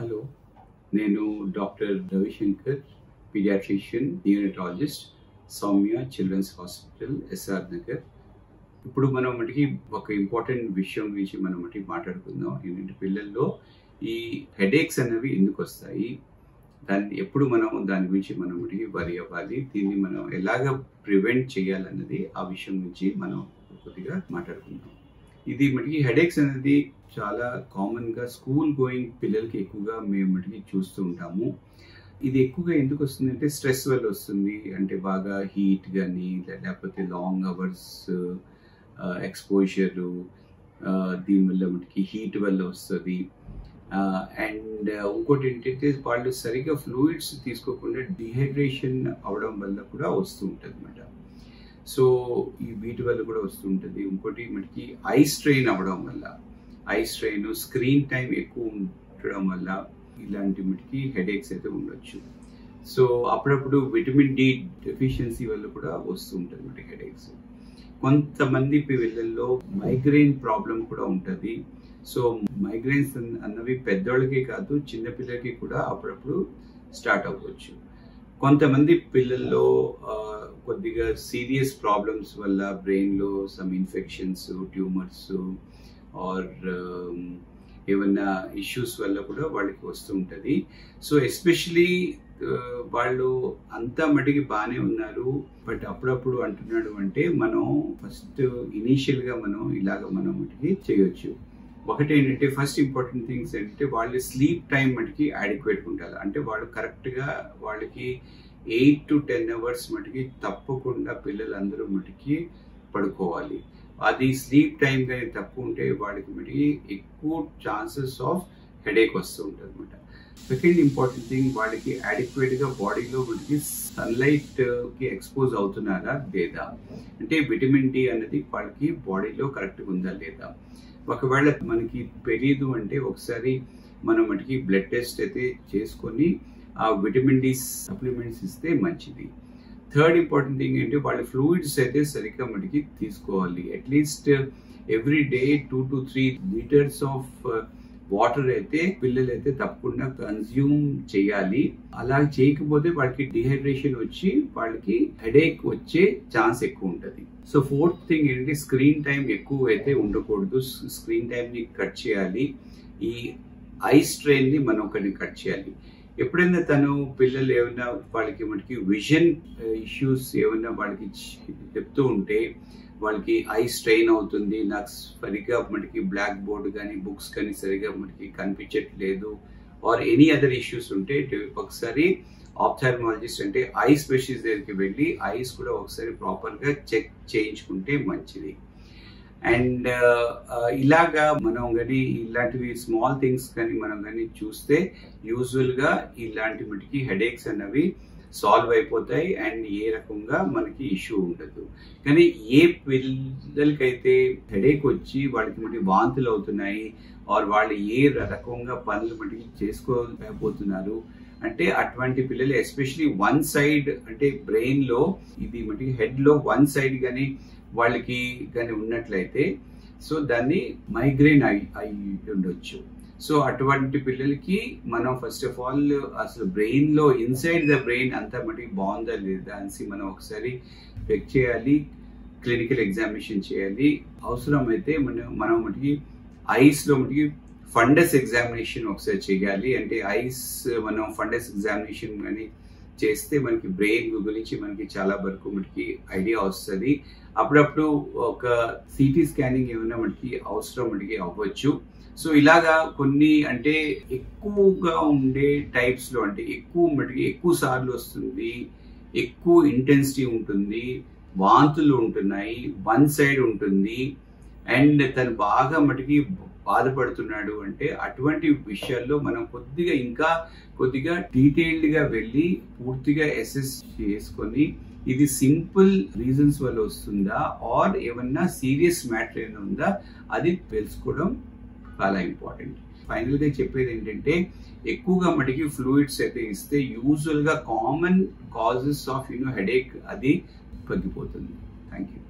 Hello, నేను doctor Ravishankar, paediatrician, neonatologist, Soumya children's hospital, SR Nagar. ఇప్పుడు మనం మటుకి ఒక ఇంపార్టెంట్ విషయం గురించి మనం మటుకి మాట్లాడుకుందాం. ఏంటంటే పిల్లల్లో ఈ హెడేక్స్ అనేవి ఎందుకు వస్తాయి, ఎప్పుడు మనం దాని గురించి మనం మటుకి వరి అవ్వాలి, దీన్ని మనం ఎలాగ ప్రివెంట్ చేయాలన్నది ఆ విషయం గురించి మనం కొద్దిగా మాట్లాడుకుందాం. ఇది మటుకి హెడేక్స్ అనేది చాలా కామన్గా స్కూల్ గోయింగ్ పిల్లలకి ఎక్కువగా మేము మటుకి చూస్తూ ఉంటాము. ఇది ఎక్కువగా ఎందుకు వస్తుందంటే స్ట్రెస్ వల్ల వస్తుంది. అంటే బాగా హీట్ కానీ లేకపోతే లాంగ్ అవర్స్ ఎక్స్పోజరు, దీనివల్ల మనకి హీట్ వల్ల వస్తుంది. అండ్ ఇంకోటి ఏంటంటే వాళ్ళు సరిగ్గా ఫ్లూయిడ్స్ తీసుకోకుండా డిహైడ్రేషన్ అవడం వల్ల కూడా వస్తూ ఉంటుంది అన్నమాట. సో వీటి వల్ల కూడా వస్తుంటుంది. ఇంకోటి మనకి ఐ స్ట్రెయిన్ అవ్వడం వల్ల, ఐ స్ట్రెయిన్, స్క్రీన్ టైం ఎక్కువ ఉండడం వల్ల ఇలాంటి మనకి హెడేక్స్ అయితే ఉండొచ్చు. సో అప్పుడప్పుడు విటమిన్ డి డెఫిషియన్సీ వల్ల కూడా వస్తూ ఉంటుంది మనకి హెడేక్స్. కొంతమంది పిల్లల్లో మైగ్రెయిన్ ప్రాబ్లం కూడా ఉంటుంది. సో మైగ్రెయిన్స్ అన్నవి పెద్దోళ్ళకే కాదు, చిన్నపిల్లలకి కూడా అప్పుడప్పుడు స్టార్ట్ అవ్వచ్చు. కొంతమంది పిల్లల్లో కొద్దిగా సీరియస్ ప్రాబ్లమ్స్ వల్ల బ్రెయిన్లో సమ్ ఇన్ఫెక్షన్స్, ట్యూమర్స్ ఆర్ ఏమన్నా ఇష్యూస్ వల్ల కూడా వాళ్ళకి వస్తూ ఉంటుంది. సో ఎస్పెషలీ వాళ్ళు అంతా మటుకి బాగానే ఉన్నారు, బట్ అప్పుడప్పుడు అంటున్నాడు అంటే మనం ఫస్ట్ ఇనీషియల్గా మనం ఇలాగ మనం మటుకి చేయొచ్చు. ఒకటి ఏంటంటే ఫస్ట్ ఇంపార్టెంట్ థింగ్స్ ఏంటంటే వాళ్ళు స్లీప్ టైం మటుకి అడిక్వేట్గా ఉండాలి. అంటే వాళ్ళు కరెక్ట్గా వాళ్ళకి 8 to 10 hours మటుకి తప్పకుండా పిల్లలందరూ మటుకి పడుకోవాలి. అది స్లీప్ టైం కానీ తక్కువ ఉంటే వాళ్ళకి మటుకి ఎక్కువ ఛాన్సెస్ ఆఫ్ హెడేక్ వస్తూ ఉంటుంది అనమాట. సెకండ్ ఇంపార్టెంట్ థింగ్, వాళ్ళకి అడిక్వేట్గా బాడీలో మనకి సన్లైట్కి ఎక్స్పోజ్ అవుతున్నారా లేదా, అంటే విటమిన్ డి అనేది వాళ్ళకి బాడీలో కరెక్ట్గా ఉందా లేదా. ఒకవేళ మనకి తెలియదు అంటే ఒకసారి మనం మటుకి బ్లడ్ టెస్ట్ అయితే చేసుకొని ఆ విటమిన్ డి సప్లిమెంట్స్ ఇస్తే మంచిది. థర్డ్ ఇంపార్టెంట్ థింగ్ ఏంటి, వాళ్ళ ఫ్లూయిడ్స్ అయితే సరిగ్గా మటుకి తీసుకోవాలి. At least every day 2 to 3 liters of water అయితే పిల్లలు అయితే తప్పకుండా కన్జ్యూమ్ చేయాలి. అలా చేయకపోతే వాళ్ళకి డిహైడ్రేషన్ వచ్చి వాళ్ళకి హెడేక్ వచ్చే ఛాన్స్ ఎక్కువ ఉంటుంది. సో ఫోర్త్ థింగ్ ఏంటంటే స్క్రీన్ టైం ఎక్కువ అయితే ఉండకూడదు. స్క్రీన్ టైంని కట్ చేయాలి. ఈ ఐ స్ట్రెయిన్ ని మనం ఒకటి కట్ చేయాలి. ఎప్పుడైనా పిల్లలు ఏమైనా వాళ్ళకి మనకి విజన్ ఇష్యూస్ ఏమైనా వాళ్ళకి చెప్తూ ఉంటే, వాళ్ళకి ఐ స్ట్రెయిన్ అవుతుంది, నాకు సరిగ్గా మనకి బ్లాక్ బోర్డ్ కానీ బుక్స్ కానీ సరిగ్గా మనకి కనిపించట్లేదు, ఆర్ ఎనీ అదర్ ఇష్యూస్ ఉంటే ఒకసారి ఆప్థాల్మాలజిస్ట్ అంటే ఐ స్పెషలిస్ట్ దగ్గరికి వెళ్ళి ఐస్ కూడా ఒకసారి ప్రాపర్గా చెక్ చేయించుకుంటే మంచిది. అండ్ ఇలాగా మనం కానీ ఇలాంటివి స్మాల్ థింగ్స్ కానీ మనం కానీ చూస్తే యూజువల్గా ఇలాంటి మటుకి హెడేక్స్ అనేవి సాల్వ్ అయిపోతాయి అండ్ ఏ రకంగా మనకి ఇష్యూ ఉండదు. కానీ ఏ పిల్లలకైతే హెడేక్ వచ్చి వాళ్ళకి మటుకి వాంతులు అవుతున్నాయి, ఆర్ వాళ్ళు ఏ రకంగా పనులు మటుకి చేసుకోలేకపోతున్నారు అంటే అటువంటి పిల్లలు ఎస్పెషలీ వన్ సైడ్ అంటే బ్రెయిన్లో ఇది మటుకి హెడ్లో వన్ సైడ్ కానీ వాళ్ళకి కానీ ఉన్నట్లయితే సో దాన్ని మైగ్రేన్ అయి ఉండొచ్చు. సో అటువంటి పిల్లలకి మనం ఫస్ట్ ఆఫ్ ఆల్ అసలు బ్రెయిన్లో ఇన్సైడ్ ద బ్రెయిన్ అంతా మటుకి బాగుందా లేదా అనేసి మనం ఒకసారి చెక్ చేయాలి, క్లినికల్ ఎగ్జామినేషన్ చేయాలి. అవసరమైతే మనం మటుకి ఐస్లో మటుకి ఫండస్ ఎగ్జామినేషన్ ఒకసారి చేయాలి. అంటే ఐస్ మనం ఫండస్ ఎగ్జామినేషన్ కానీ చేస్తే మనకి బ్రెయిన్ గురించి మనకి చాలా వరకు మనకి ఐడియా వస్తుంది. అప్పుడప్పుడు ఒక సిటీ స్కానింగ్ ఏమైనా మనకి అవసరం మనకి అవ్వచ్చు. సో ఇలాగా కొన్ని అంటే ఎక్కువగా ఉండే టైప్స్లో అంటే ఎక్కువ సార్లు వస్తుంది, ఎక్కువ ఇంటెన్సిటీ ఉంటుంది, వాంతులు ఉంటున్నాయి, వన్ సైడ్ ఉంటుంది, అండ్ తను బాగా మటుకి బాధపడుతున్నాడు అంటే అటువంటి విషయాల్లో మనం కొద్దిగా డీటెయిల్డ్గా వెళ్ళి పూర్తిగా అసెస్ చేసుకొని ఇది సింపుల్ రీజన్స్ వల్ల వస్తుందా ఆర్ ఏమన్నా సీరియస్ మ్యాటర్ ఏమైనా ఉందా అది తెలుసుకోవడం చాలా ఇంపార్టెంట్. ఫైనల్గా చెప్పేది ఏంటంటే ఎక్కువగా మటుకి ఫ్లూయిడ్స్ అయితే ఇస్తే యూజువల్గా కామన్ కాజెస్ ఆఫ్ హెడేక్ అది తగ్గిపోతుంది. Thank you.